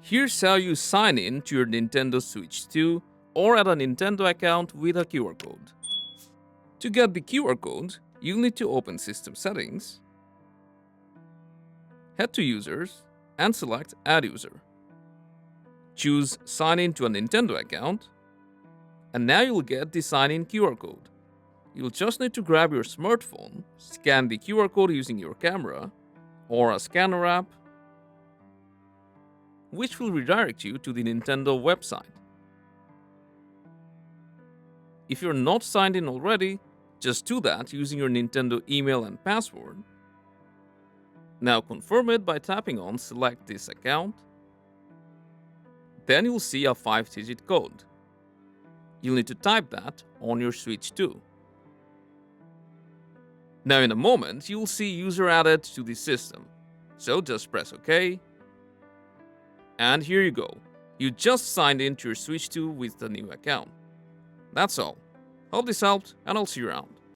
Here's how you sign in to your Nintendo Switch 2 or add a Nintendo account with a QR code. To get the QR code, you'll need to open System Settings, head to Users, and select Add User. Choose Sign in to a Nintendo account, and now you'll get the sign in QR code. You'll just need to grab your smartphone, scan the QR code using your camera or a scanner app, which will redirect you to the Nintendo website. If you're not signed in already, just do that using your Nintendo email and password. Now confirm it by tapping on Select this account. Then you'll see a 5-digit code. You'll need to type that on your Switch 2. Now in a moment, you'll see user added to the system. So just press OK. And here you go. You just signed in to your Switch 2 with the new account. That's all. Hope this helped, and I'll see you around.